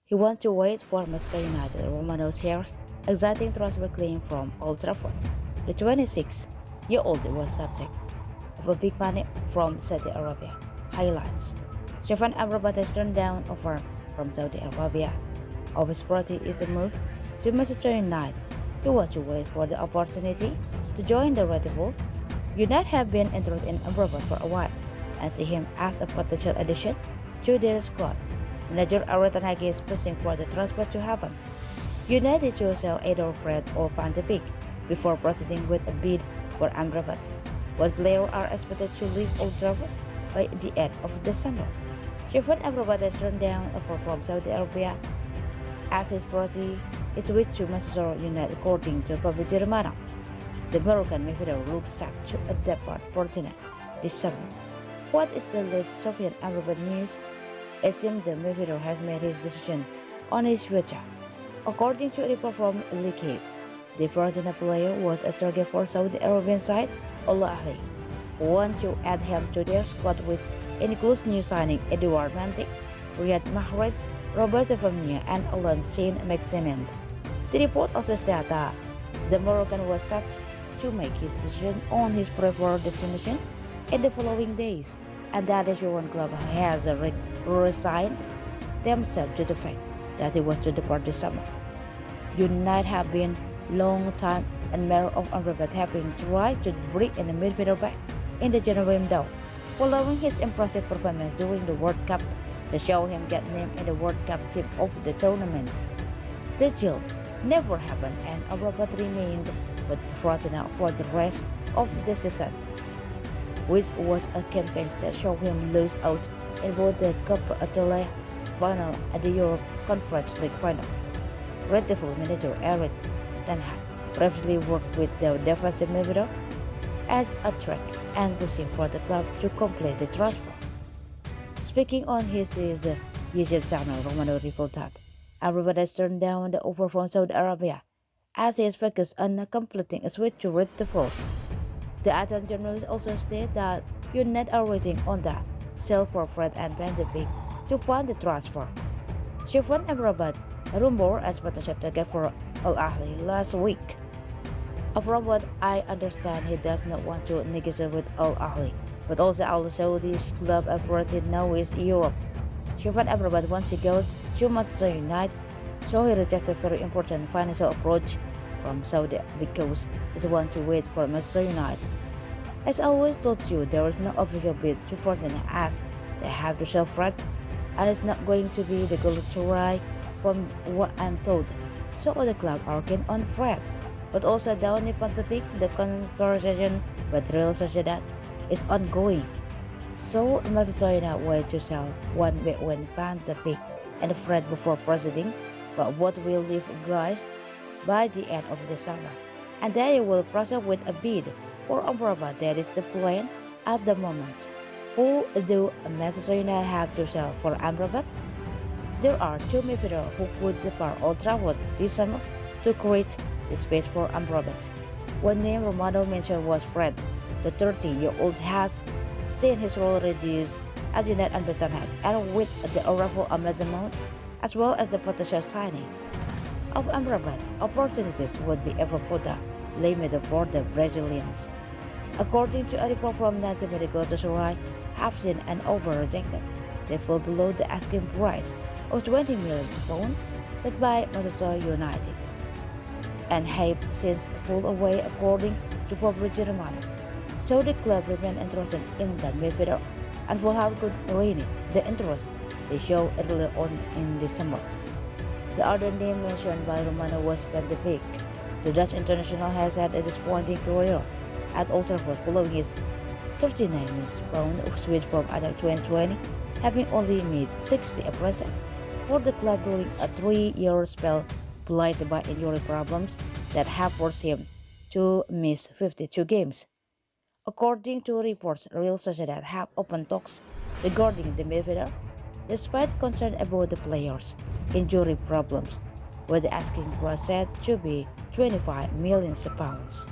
He wants to wait for Manchester United. Romano shares exciting transfer claim from Old Trafford. The 26-year-old was subject of a big money from Saudi Arabia. Highlights: Stefan Amrabat has turned down offer from Saudi Arabia. Of his priority is a move to Manchester United. He wants to wait for the opportunity to join the Red Devils. United have been interested in Amrabat for a while and see him as a potential addition to their squad. Manager Aaron Tanhagi is pushing for the transfer to happen. United to sell either Fred or Van de Beek before proceeding with a bid for Amrabat. Both players are expected to leave Old Trafford by the end of the summer. Stefan Amrabat has turned down offer from Saudi Arabia as his priority is switch to Manchester United according to Fabrizio Romano. The Moroccan midfielder looks set to depart Portina this summer. What is the latest Sofian Amrabat news? It seems the midfielder has made his decision on his future. According to a report from L'Equipe, the Fiorentina player was a target for Saudi Arabian side Al Ahly, who want to add him to their squad, which includes new signing Edouard Mendy, Riyad Mahrez, Roberto Firmino, and Alain Saint-Maximin. The report also states that the Moroccan was set to make his decision on his preferred destination in the following days, and that the Syrian club has resigned themselves to the fact that he was to depart this summer. United have been long time admirer of Amrabat, having tried to bring in a midfielder back in the January window. Following his impressive performance during the World Cup, they show him get named in the World Cup team of the tournament. The deal never happened, and Amrabat remained with Fiorentina for the rest of the season, which was a campaign that showed him lose out in both the Coppa Italia final and the Europe Conference League final. Red Devil manager Erik ten Hag previously worked with the defensive midfielder at a track and pushing for the club to complete the transfer. Speaking on his YouTube channel, Romano revealed that Amrabat has turned down the offer from Saudi Arabia as he is focused on completing a switch to Red Devils. The Athens journalist also stated that United are waiting on the sale for Fred and Van de Beek to fund the transfer. Stefan Amrabat rumored as potential target for Al Ahly last week. From what I understand, he does not want to negotiate with Al Ahly, but also Al Saudi club already now is Europe. Stefan Amrabat wants to go to Manchester United, so he rejected very important financial approach from Saudi because he wants to wait for Manchester United. As I always told you, there is no official bid to Fiorentina as they have to sell Fred, and it's not going to be the Galatasaray from what I'm told. So the club are keen on Fred, but also Downey Van de Beek. The conversation with Real Sociedad is ongoing. So Manchester United way to sell one between Van de Beek and Fred before proceeding, but what will leave guys by the end of the summer, and they will proceed with a bid for Amrabat. That is the plan at the moment. Who do Manchester United have to sell for Amrabat? There are two midfielders who could depart Old Trafford this summer to create the space for Amrabat. One name Romano mentioned was Fred. The 30-year-old has seen his role reduced at United under Ten Hag, and with the arrival of Mason Mount, as well as the potential signing of Amrabat, opportunities would be ever further limited for the Brazilians. According to a report from Nancy Galatasaray, have seen an offer rejected. They fall below the asking price of 20 million pounds set by Manchester United, and have since pulled away according to Fabrizio Romano. So the club remain interested in the midfielder, and Fulham could reignite the interest they showed earlier on in the summer. The other name mentioned by Romano was Van de Beek. The Dutch international has had a disappointing career at Old Trafford following his 39 million switch from Ajax 2020, having only made 60 appearances for the club during a 3-year spell blighted by injury problems that have forced him to miss 52 games. According to reports, Real Sociedad have opened talks regarding the midfielder, despite concern about the player's injury problems, with the asking price said to be 25 million pounds.